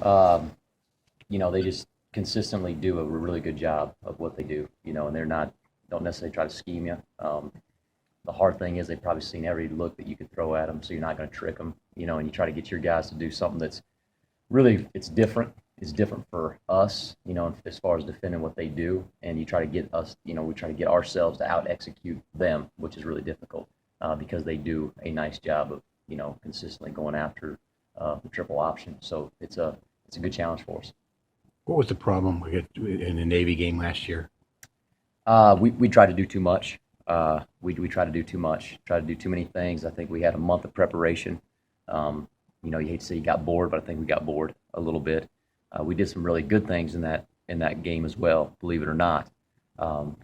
Um, they just consistently do a really good job of what they do, and don't necessarily try to scheme you. The hard thing is they've probably seen every look that you could throw at them, so you're not going to trick them, and you try to get your guys to do something that's really, it's different. It's different for us, as far as defending what they do, and you try to get us, we try to get ourselves to out execute them, which is really difficult because they do a nice job of, consistently going after the triple option. So it's a good challenge for us. What was the problem in the Navy game last year? We tried to do too much. We tried to do too much. Tried to do too many things. I think we had a month of preparation. You hate to say you got bored, but I think we got bored a little bit. We did some really good things in that game as well, believe it or not.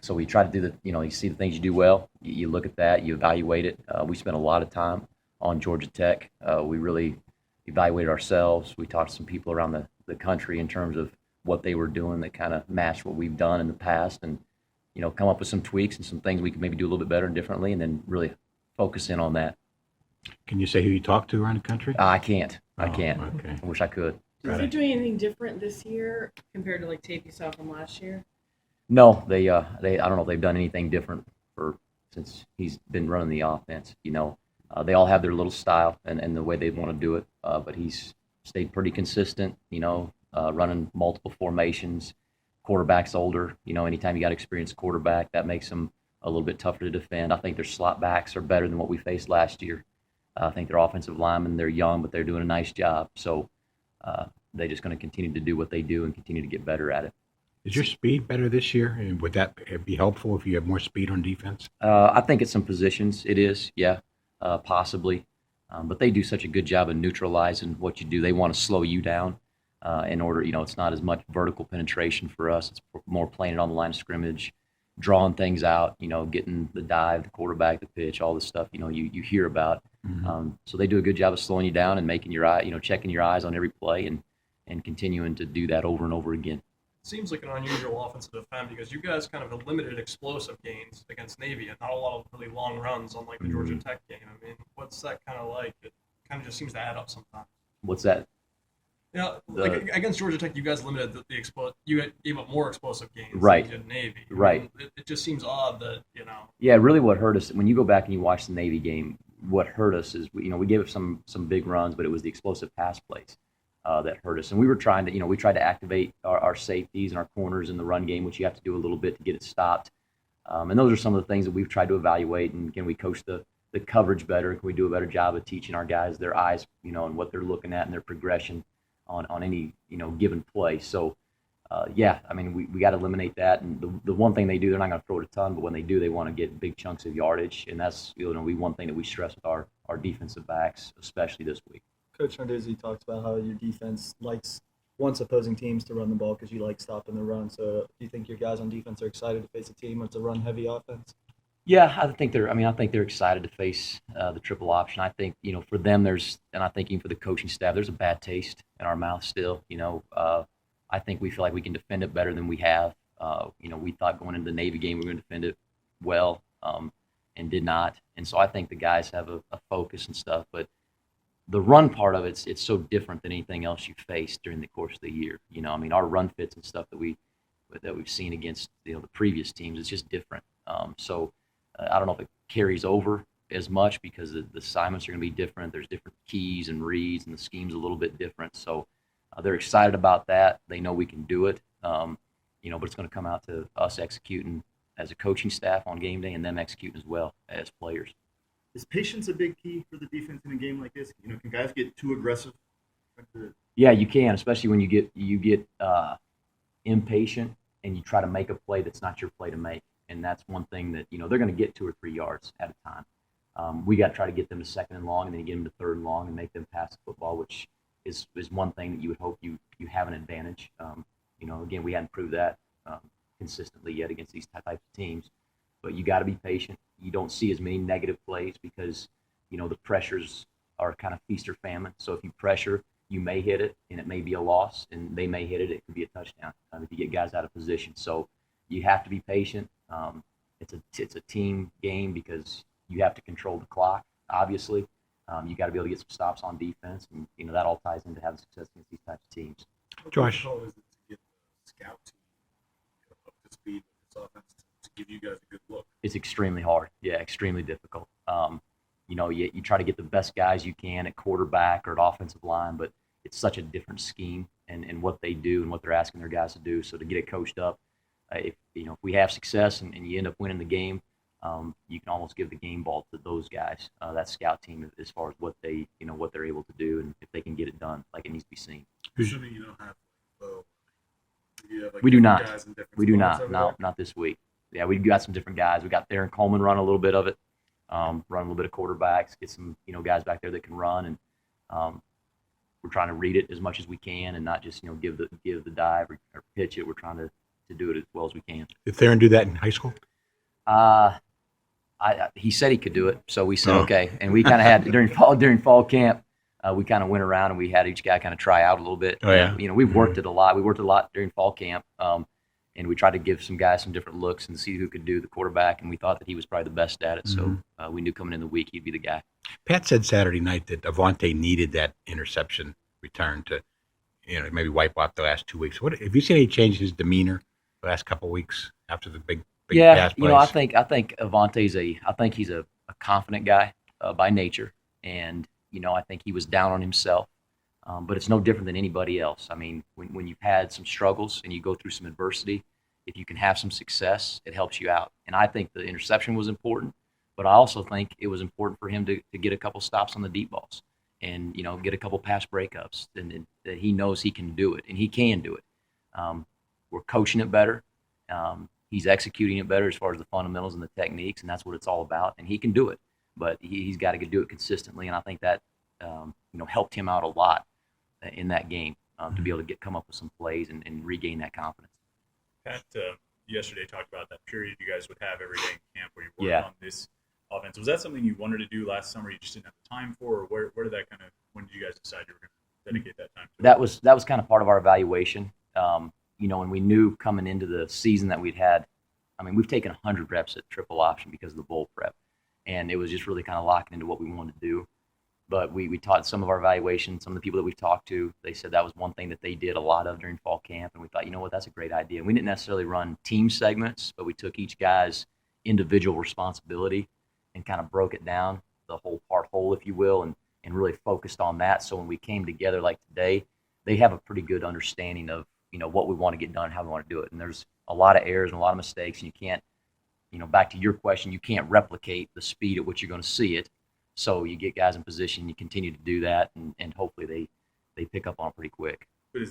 So we try to do you see the things you do well. You look at that, you evaluate it. We spent a lot of time on Georgia Tech. We really evaluated ourselves. We talked to some people around the country in terms of what they were doing that kind of matched what we've done in the past, and come up with some tweaks and some things we could maybe do a little bit better and differently, and then really focus in on that. Can you say who you talked to around the country? I can't. I Oh, can't. okay. I wish I could. Is he doing anything different this year compared to like tape you saw from last year? No, they I don't know if they've done anything different since he's been running the offense. They all have their little style and the way they want to do it, but he's stayed pretty consistent. Running multiple formations. Quarterback's older. Anytime you got experienced quarterback, that makes them a little bit tougher to defend. I think their slot backs are better than what we faced last year. I think their offensive linemen, they're young, but they're doing a nice job. So they're just going to continue to do what they do and continue to get better at it. Is your speed better this year? And would that be helpful if you have more speed on defense? I think at some positions it is, yeah, possibly. But they do such a good job of neutralizing what you do. They want to slow you down in order, it's not as much vertical penetration for us. It's more playing it on the line of scrimmage, drawing things out, getting the dive, the quarterback, the pitch, all the stuff, you hear about. Mm-hmm. So they do a good job of slowing you down and making your eye, checking your eyes on every play and continuing to do that over and over again. Seems like an unusual offense to defend because you guys kind of limited explosive gains against Navy and not a lot of really long runs on like the Georgia Tech game. I mean, what's that kind of like? It kind of just seems to add up sometimes. What's that? Like against Georgia Tech, you guys limited you gave up more explosive gains right. than Navy. Right. I mean, it just seems odd that, Yeah, really what hurt us, when you go back and you watch the Navy game, what hurt us is, we gave up some big runs, but it was the explosive pass plays that hurt us. And we were trying to, we tried to activate our safeties and our corners in the run game, which you have to do a little bit to get it stopped. And those are some of the things that we've tried to evaluate. And can we coach the coverage better? Can we do a better job of teaching our guys their eyes, and what they're looking at and their progression on any, given play. So, yeah, I mean, we got to eliminate that. And the one thing they do, they're not going to throw it a ton, but when they do, they want to get big chunks of yardage. And that's, one thing that we stress with our defensive backs, especially this week. Coach Narduzzi talks about how your defense wants opposing teams to run the ball because you like stopping the run. So do you think your guys on defense are excited to face a team with a run-heavy offense? Yeah, I think they're excited to face the triple option. I think, for them, and I think even for the coaching staff, there's a bad taste in our mouth still. I think we feel like we can defend it better than we have. We thought going into the Navy game we were going to defend it well, and did not. And so I think the guys have a focus and stuff. But the run part of it's so different than anything else you face during the course of the year. Our run fits and stuff that we've seen against the previous teams, it's just different. So I don't know if it carries over as much because the assignments are going to be different. There's different keys and reads, and the scheme's a little bit different. So they're excited about that. They know we can do it. But it's going to come out to us executing as a coaching staff on game day and them executing as well as players. Is patience a big key for the defense in a game like this? Can guys get too aggressive? Yeah, you can, especially when you get impatient and you try to make a play that's not your play to make. And that's one thing that, they're going to get 2 or 3 yards at a time. We got to try to get them to second and long and then get them to third and long and make them pass the football, which is one thing that you would hope you have an advantage. Again, we hadn't proved that consistently yet against these types of teams. But you got to be patient. You don't see as many negative plays because, the pressures are kind of feast or famine. So if you pressure, you may hit it, and it may be a loss, and they may hit it. It could be a touchdown if you get guys out of position. So you have to be patient. It's a team game because you have to control the clock, obviously. You got to be able to get some stops on defense, and that all ties into having success against these types of teams. Josh. How difficult is it to get the scout team up to speed with this offense to give you guys a good look? It's extremely hard. Yeah, extremely difficult. You try to get the best guys you can at quarterback or at offensive line, but it's such a different scheme and what they do and what they're asking their guys to do. So to get it coached up, if we have success and you end up winning the game, you can almost give the game ball to those guys, that scout team, as far as what they're able to do and if they can get it done, like it needs to be seen. Assuming you don't have We do not. guys in different We do spots not. over No, there? not this week. Yeah, we got some different guys. We got Darren Coleman run a little bit of it, run a little bit of quarterbacks, get some guys back there that can run, and we're trying to read it as much as we can and not just give the dive or pitch it. We're trying to do it as well as we can. Did Theron do that in high school? He said he could do it, so we said okay. And we kind of had during fall camp, we kind of went around and we had each guy kind of try out a little bit. Oh yeah. We've worked it a lot. We worked it a lot during fall camp, and we tried to give some guys some different looks and see who could do the quarterback. And we thought that he was probably the best at it. So we knew coming in the week he'd be the guy. Pat said Saturday night that Avante needed that interception return to, maybe wipe out the last 2 weeks. What have you seen any change in his demeanor the last couple of weeks after the big pass plays? I think Avante's he's a confident guy by nature, and I think he was down on himself, but it's no different than anybody else. I mean, when you've had some struggles and you go through some adversity, if you can have some success, it helps you out. And I think the interception was important, but I also think it was important for him to get a couple stops on the deep balls and get a couple pass breakups, and that he knows he can do it, and he can do it. We're coaching it better. He's executing it better as far as the fundamentals and the techniques, and that's what it's all about. And he can do it, but he's got to do it consistently. And I think that helped him out a lot in that game to be able to come up with some plays and regain that confidence. Pat yesterday talked about that period you guys would have every day in camp where you worked on this offense. Was that something you wanted to do last summer? You just didn't have the time for, or where did that when did you guys decide you were going to dedicate that time to? That was kind of part of our evaluation. And we knew coming into the season that we'd had, we've taken 100 reps at triple option because of the bowl prep, and it was just really kind of locking into what we wanted to do. But we taught some of our evaluation, some of the people that we talked to, they said that was one thing that they did a lot of during fall camp, and we thought, that's a great idea. And we didn't necessarily run team segments, but we took each guy's individual responsibility and kind of broke it down, the whole, if you will, and really focused on that. So when we came together like today, they have a pretty good understanding of what we want to get done, how we want to do it. And there's a lot of errors and a lot of mistakes, and you can't, back to your question, you can't replicate the speed at which you're going to see it. So you get guys in position, you continue to do that, and hopefully they pick up on it pretty quick. But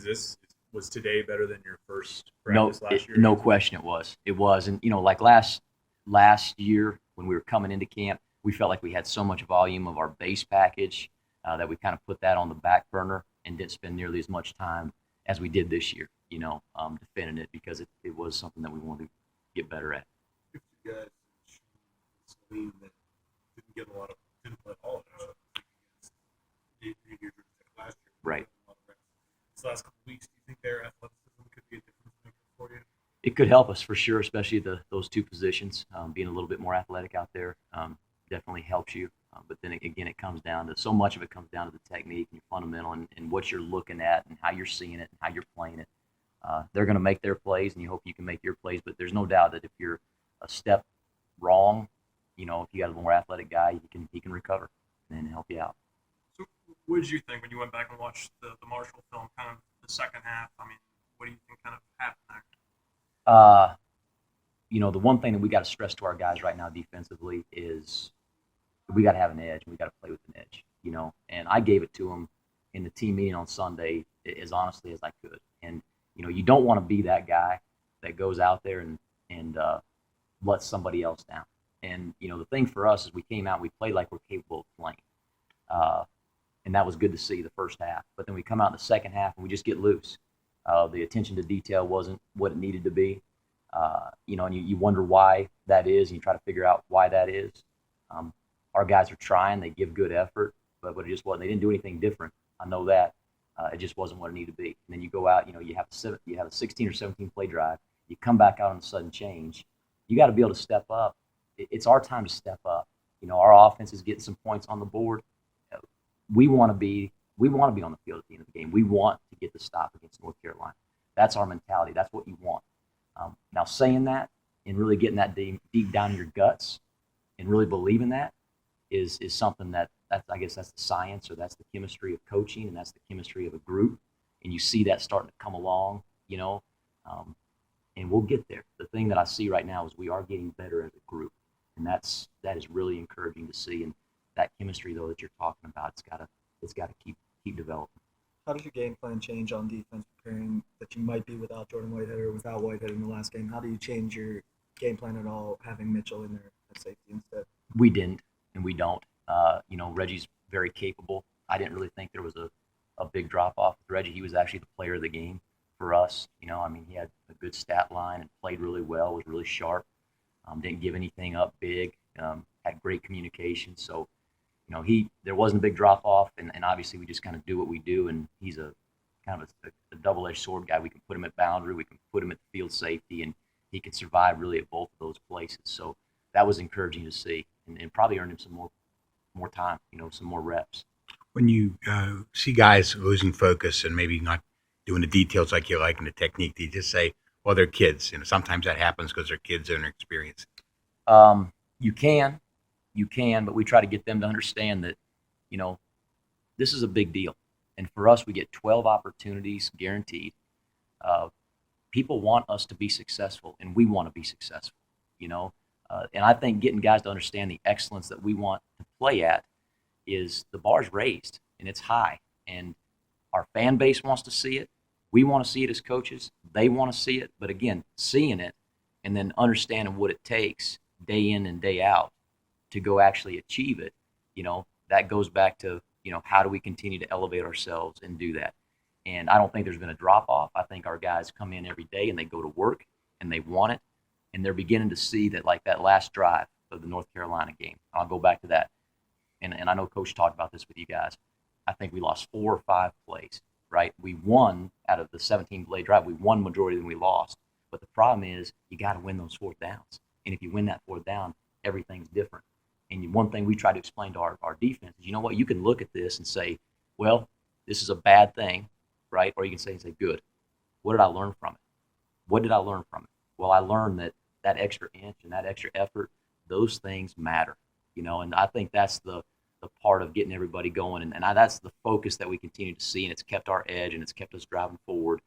was today better than your first practice last year? No question it was. It was. And, like last year when we were coming into camp, we felt like we had so much volume of our base package that we kind of put that on the back burner and didn't spend nearly as much time as we did this year, defending it, because it was something that we wanted to get better at. If you guys Celine that didn't play all of it last year. Right. This last couple weeks, do you think their athleticism could be a difference maker for you? It could help us for sure, especially those two positions. Being a little bit more athletic out there definitely helps you. But then again, it comes down to so much of it comes down to the technique and your fundamental and what you're looking at and how you're seeing it and how you're playing it. They're going to make their plays, and you hope you can make your plays. But there's no doubt that if you're a step wrong, if you got a more athletic guy, he can recover and help you out. So what did you think when you went back and watched the Marshall film, kind of the second half? What do you think kind of happened there? The one thing that we got to stress to our guys right now defensively is we got to have an edge, and we got to play with an edge, and I gave it to them in the team meeting on Sunday as honestly as I could. And, you don't want to be that guy that goes out there and lets somebody else down. And, the thing for us is we came out and we played like we're capable of playing. And that was good to see the first half. But then we come out in the second half and we just get loose. The attention to detail wasn't what it needed to be. And you wonder why that is, and you try to figure out why that is. Our guys are trying, they give good effort, but it just wasn't. They didn't do anything different. I know that. It just wasn't what it needed to be. And then you go out, you have a 16 or 17 play drive. You come back out on a sudden change. You got to be able to step up. It's our time to step up. Our offense is getting some points on the board. we want to be on the field at the end of the game. We want to get the stop against North Carolina. That's our mentality. That's what you want. Now, saying that and really getting that deep down in your guts and really believing that is something I guess that's the science, or that's the chemistry of coaching, and that's the chemistry of a group. And you see that starting to come along, and we'll get there. The thing that I see right now is we are getting better as a group, and that is really encouraging to see. And that chemistry, though, that you're talking about, it's got to keep developing. How does your game plan change on defense, preparing that you might be without Jordan Whitehead or without Whitehead in the last game? How do you change your game plan at all, having Mitchell in there at safety instead? We didn't, and we don't. Reggie's very capable. I didn't really think there was a big drop-off with Reggie. He was actually the player of the game for us. He had a good stat line and played really well, was really sharp, didn't give anything up big, had great communication. So, there wasn't a big drop-off, and obviously we just kind of do what we do, and he's a kind of a double-edged sword guy. We can put him at boundary, we can put him at field safety, and he can survive really at both of those places. So that was encouraging to see, and probably earned him some more time, some more reps. When you see guys losing focus and maybe not doing the details like you like and the technique, do you just say, well, they're kids? Sometimes that happens because they're kids and inexperienced. You can, but we try to get them to understand that, this is a big deal. And for us, we get 12 opportunities guaranteed. People want us to be successful, and we want to be successful, and I think getting guys to understand the excellence that we want to play at is the bar's raised, and it's high. And our fan base wants to see it. We want to see it as coaches. They want to see it. But again, seeing it and then understanding what it takes day in and day out to go actually achieve it, that goes back to, how do we continue to elevate ourselves and do that? And I don't think there's been a drop-off. I think our guys come in every day and they go to work and they want it, and they're beginning to see that, like that last drive of the North Carolina game. I'll go back to that. And I know Coach talked about this with you guys. I think we lost 4 or 5 plays, right? We won out of the 17-play drive. We won majority than we lost. But the problem is you got to win those 4th downs. And if you win that 4th down, everything's different. And one thing we try to explain to our defense is, you can look at this and say, well, this is a bad thing, right? Or you can say, good. What did I learn from it? What did I learn from it? Well, I learned that extra inch and that extra effort, those things matter, and I think that's the part of getting everybody going. And that's the focus that we continue to see, and it's kept our edge and it's kept us driving forward.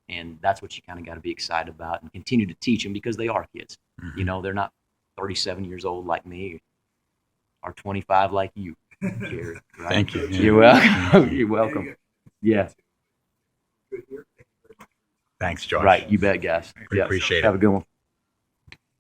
And that's what you kind of got to be excited about and continue to teach them, because they are kids. Mm-hmm. They're not 37 years old like me or 25 like you, Jerry. Right? Thank you. You're welcome. You're welcome. Yeah. Good here. Thank you very much. Thanks, Josh. Right. You bet, guys. We appreciate it. Have a good one.